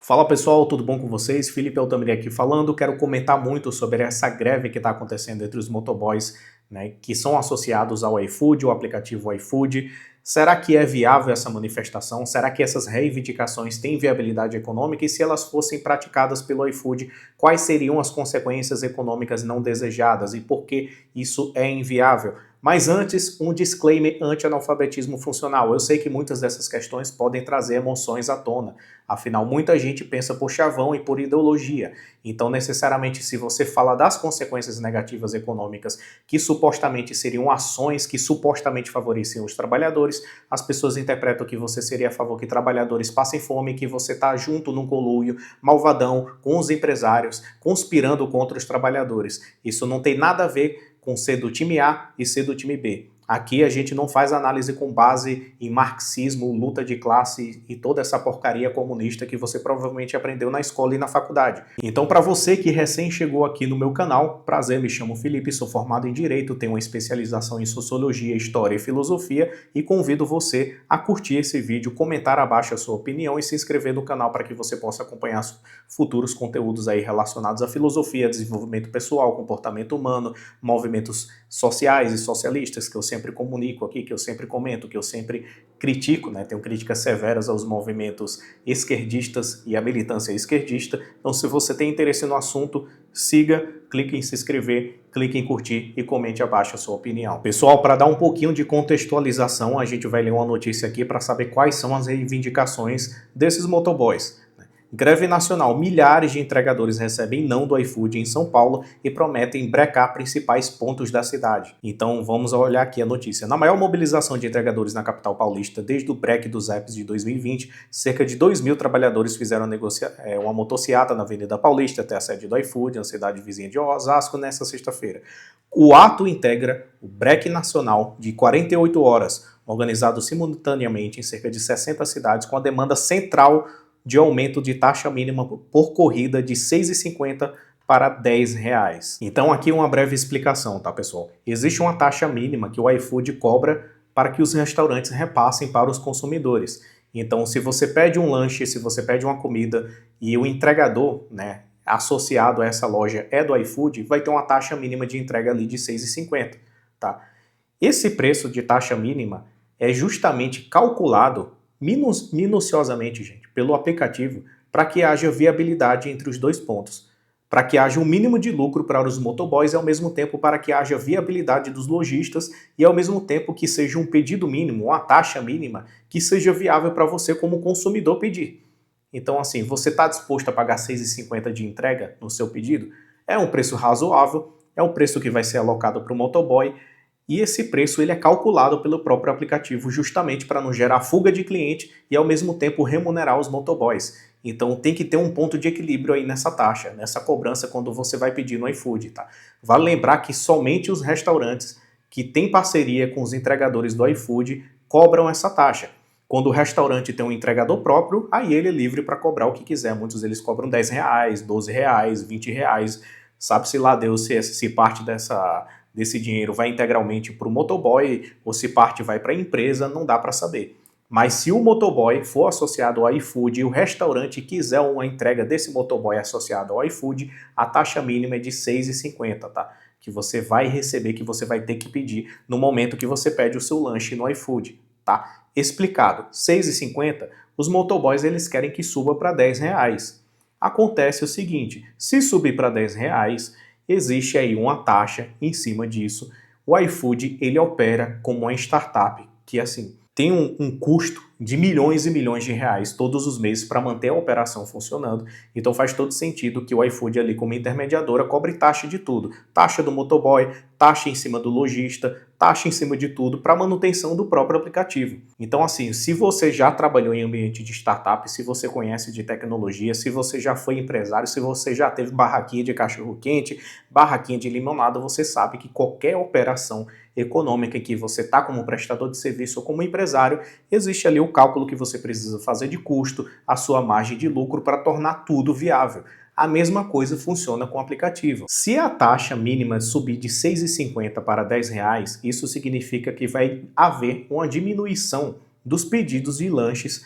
Fala pessoal, tudo bom com vocês? Felipe Altamiri aqui falando. Quero comentar muito sobre essa greve que está acontecendo entre os motoboys, né, que são associados ao iFood, o aplicativo iFood. Será que é viável essa manifestação? Será que essas reivindicações têm viabilidade econômica? E se elas fossem praticadas pelo iFood, quais seriam as consequências econômicas não desejadas e por que isso é inviável? Mas antes, um disclaimer anti-analfabetismo funcional. Eu sei que muitas dessas questões podem trazer emoções à tona. Afinal, muita gente pensa por chavão e por ideologia. Então, necessariamente, se você fala das consequências negativas econômicas que supostamente seriam ações que supostamente favoreciam os trabalhadores, as pessoas interpretam que você seria a favor que trabalhadores passem fome, que você está junto num conluio malvadão com os empresários, conspirando contra os trabalhadores. Isso não tem nada a ver com ser do time A e ser do time B. Aqui a gente não faz análise com base em marxismo, luta de classe e toda essa porcaria comunista que você provavelmente aprendeu na escola e na faculdade. Então, para você que recém chegou aqui no meu canal, prazer, me chamo Felipe, sou formado em Direito, tenho uma especialização em Sociologia, História e Filosofia e convido você a curtir esse vídeo, comentar abaixo a sua opinião e se inscrever no canal para que você possa acompanhar futuros conteúdos aí relacionados à filosofia, desenvolvimento pessoal, comportamento humano, movimentos sociais e socialistas que eu sempre comunico aqui, que eu sempre comento, que eu sempre critico, né? Tenho críticas severas aos movimentos esquerdistas e à militância esquerdista. Então, se você tem interesse no assunto, siga, clique em se inscrever, clique em curtir e comente abaixo a sua opinião. Pessoal, para dar um pouquinho de contextualização, a gente vai ler uma notícia aqui para saber quais são as reivindicações desses motoboys. Greve nacional. Milhares de entregadores recebem não do iFood em São Paulo e prometem brecar principais pontos da cidade. Então vamos olhar aqui a notícia. Na maior mobilização de entregadores na capital paulista desde o break dos apps de 2020, cerca de 2.000 trabalhadores fizeram uma motociata na Avenida Paulista até a sede do iFood, na cidade vizinha de Osasco, nesta sexta-feira. O ato integra o break nacional de 48 horas, organizado simultaneamente em cerca de 60 cidades, com a demanda central de aumento de taxa mínima por corrida de R$ 6,50 para R$ 10. Então aqui uma breve explicação, tá pessoal? Existe uma taxa mínima que o iFood cobra para que os restaurantes repassem para os consumidores. Então se você pede um lanche, se você pede uma comida e o entregador, né, associado a essa loja é do iFood, vai ter uma taxa mínima de entrega ali de R$ 6,50, tá? Esse preço de taxa mínima é justamente calculado minuciosamente, gente, pelo aplicativo para que haja viabilidade entre os dois pontos, para que haja um mínimo de lucro para os motoboys e ao mesmo tempo para que haja viabilidade dos lojistas e ao mesmo tempo que seja um pedido mínimo, uma taxa mínima que seja viável para você como consumidor pedir. Então assim, você está disposto a pagar R$ 6,50 de entrega no seu pedido? É um preço razoável, é o preço que vai ser alocado para o motoboy. E esse preço ele é calculado pelo próprio aplicativo justamente para não gerar fuga de cliente e ao mesmo tempo remunerar os motoboys. Então tem que ter um ponto de equilíbrio aí nessa taxa, nessa cobrança quando você vai pedir no iFood, tá? Vale lembrar que somente os restaurantes que têm parceria com os entregadores do iFood cobram essa taxa. Quando o restaurante tem um entregador próprio, aí ele é livre para cobrar o que quiser. Muitos deles cobram R$ 10, R$ 12, R$ 20. Sabe-se lá Deus se parte desse dinheiro vai integralmente para o motoboy ou se parte vai para a empresa, não dá para saber. Mas se o motoboy for associado ao iFood e o restaurante quiser uma entrega desse motoboy associado ao iFood, a taxa mínima é de R$ 6,50, tá? Que você vai receber, que você vai ter que pedir no momento que você pede o seu lanche no iFood, tá? Explicado, R$ 6,50, os motoboys eles querem que suba para R$ 10. Acontece o seguinte, se subir para R$ 10, existe aí uma taxa em cima disso. O iFood ele opera como uma startup que assim tem um custo de milhões e milhões de reais todos os meses para manter a operação funcionando. Então faz todo sentido que o iFood ali como intermediadora cobre taxa de tudo. Taxa do motoboy, taxa em cima do lojista, taxa em cima de tudo para manutenção do próprio aplicativo. Então assim, se você já trabalhou em ambiente de startup, se você conhece de tecnologia, se você já foi empresário, se você já teve barraquinha de cachorro-quente, barraquinha de limonada, você sabe que qualquer operação econômica que você está como prestador de serviço ou como empresário, existe ali o cálculo que você precisa fazer de custo, a sua margem de lucro para tornar tudo viável. A mesma coisa funciona com o aplicativo. Se a taxa mínima subir de R$ 6,50 para R$ 10, isso significa que vai haver uma diminuição dos pedidos de lanches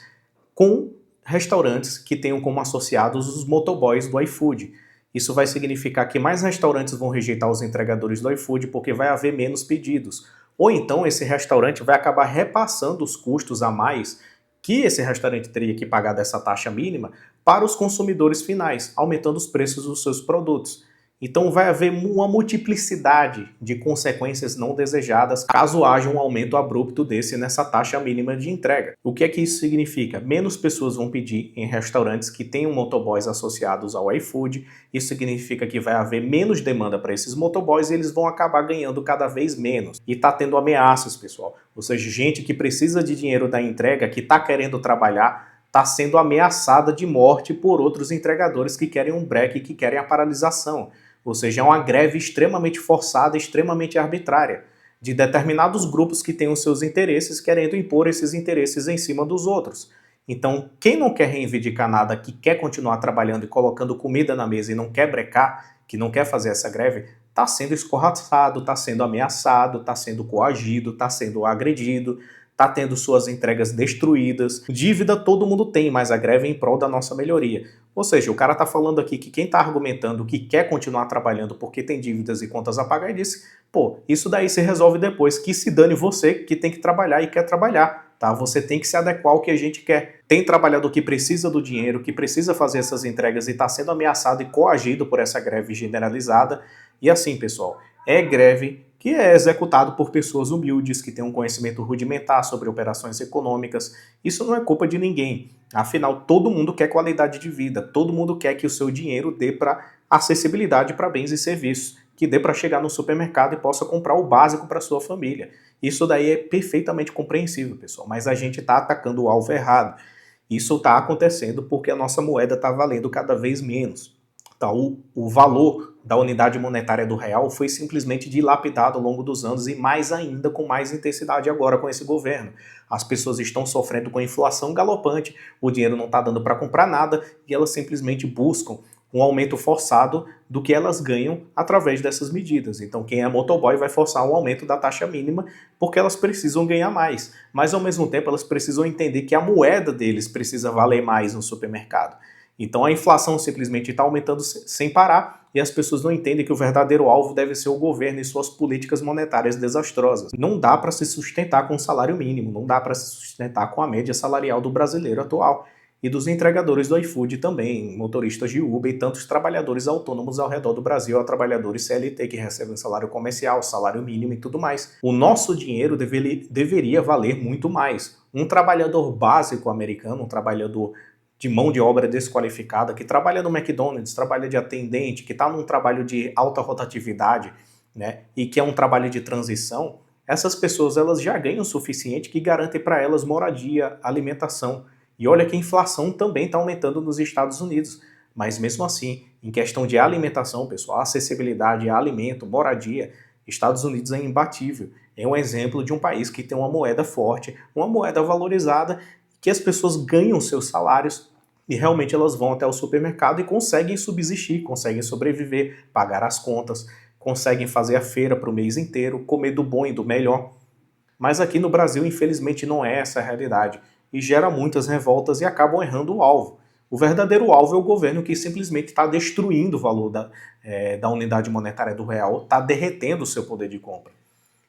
com restaurantes que tenham como associados os motoboys do iFood. Isso vai significar que mais restaurantes vão rejeitar os entregadores do iFood porque vai haver menos pedidos. Ou então esse restaurante vai acabar repassando os custos a mais que esse restaurante teria que pagar dessa taxa mínima para os consumidores finais, aumentando os preços dos seus produtos. Então vai haver uma multiplicidade de consequências não desejadas caso haja um aumento abrupto desse nessa taxa mínima de entrega. O que é que isso significa? Menos pessoas vão pedir em restaurantes que tenham motoboys associados ao iFood. Isso significa que vai haver menos demanda para esses motoboys e eles vão acabar ganhando cada vez menos. E está tendo ameaças, pessoal. Ou seja, gente que precisa de dinheiro da entrega, que está querendo trabalhar, está sendo ameaçada de morte por outros entregadores que querem um break, que querem a paralisação. Ou seja, é uma greve extremamente forçada, extremamente arbitrária, de determinados grupos que têm os seus interesses querendo impor esses interesses em cima dos outros. Então, quem não quer reivindicar nada, que quer continuar trabalhando e colocando comida na mesa e não quer brecar, que não quer fazer essa greve, está sendo escorraçado, está sendo ameaçado, está sendo coagido, está sendo agredido, está tendo suas entregas destruídas. Dívida todo mundo tem, mas a greve é em prol da nossa melhoria. Ou seja, o cara está falando aqui que quem está argumentando que quer continuar trabalhando porque tem dívidas e contas a pagar, e disse, pô, isso daí se resolve depois, que se dane você que tem que trabalhar e quer trabalhar, tá? Você tem que se adequar ao que a gente quer. Tem trabalhador que precisa do dinheiro, que precisa fazer essas entregas e está sendo ameaçado e coagido por essa greve generalizada. E assim, pessoal, é greve que é executado por pessoas humildes, que têm um conhecimento rudimentar sobre operações econômicas. Isso não é culpa de ninguém. Afinal, todo mundo quer qualidade de vida, todo mundo quer que o seu dinheiro dê para acessibilidade para bens e serviços, que dê para chegar no supermercado e possa comprar o básico para sua família. Isso daí é perfeitamente compreensível, pessoal, mas a gente está atacando o alvo errado. Isso está acontecendo porque a nossa moeda está valendo cada vez menos. Então, o valor da unidade monetária do real foi simplesmente dilapidado ao longo dos anos e mais ainda com mais intensidade agora com esse governo. As pessoas estão sofrendo com inflação galopante, o dinheiro não está dando para comprar nada e elas simplesmente buscam um aumento forçado do que elas ganham através dessas medidas. Então quem é motoboy vai forçar um aumento da taxa mínima porque elas precisam ganhar mais. Mas ao mesmo tempo elas precisam entender que a moeda deles precisa valer mais no supermercado. Então a inflação simplesmente está aumentando sem parar e as pessoas não entendem que o verdadeiro alvo deve ser o governo e suas políticas monetárias desastrosas. Não dá para se sustentar com o salário mínimo, não dá para se sustentar com a média salarial do brasileiro atual e dos entregadores do iFood também, motoristas de Uber e tantos trabalhadores autônomos ao redor do Brasil, trabalhadores CLT que recebem salário comercial, salário mínimo e tudo mais. O nosso dinheiro deveria valer muito mais. Um trabalhador básico americano, um trabalhador de mão de obra desqualificada, que trabalha no McDonald's, trabalha de atendente, que está num trabalho de alta rotatividade, né, e que é um trabalho de transição, essas pessoas elas já ganham o suficiente que garante para elas moradia, alimentação. E olha que a inflação também está aumentando nos Estados Unidos. Mas mesmo assim, em questão de alimentação, pessoal, acessibilidade a alimento, moradia, Estados Unidos é imbatível. É um exemplo de um país que tem uma moeda forte, uma moeda valorizada, que as pessoas ganham seus salários e realmente elas vão até o supermercado e conseguem subsistir, conseguem sobreviver, pagar as contas, conseguem fazer a feira para o mês inteiro, comer do bom e do melhor. Mas aqui no Brasil, infelizmente, não é essa a realidade e gera muitas revoltas e acabam errando o alvo. O verdadeiro alvo é o governo que simplesmente está destruindo o valor da unidade monetária do real, está derretendo o seu poder de compra.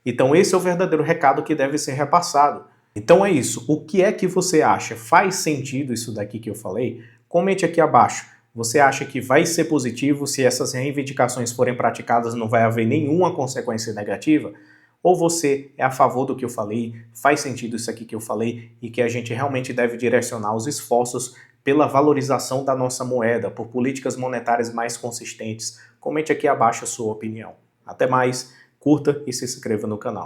Então esse é o verdadeiro recado que deve ser repassado. Então é isso. O que é que você acha? Faz sentido isso daqui que eu falei? Comente aqui abaixo. Você acha que vai ser positivo se essas reivindicações forem praticadas, não vai haver nenhuma consequência negativa? Ou você é a favor do que eu falei, faz sentido isso aqui que eu falei e que a gente realmente deve direcionar os esforços pela valorização da nossa moeda, por políticas monetárias mais consistentes? Comente aqui abaixo a sua opinião. Até mais, curta e se inscreva no canal.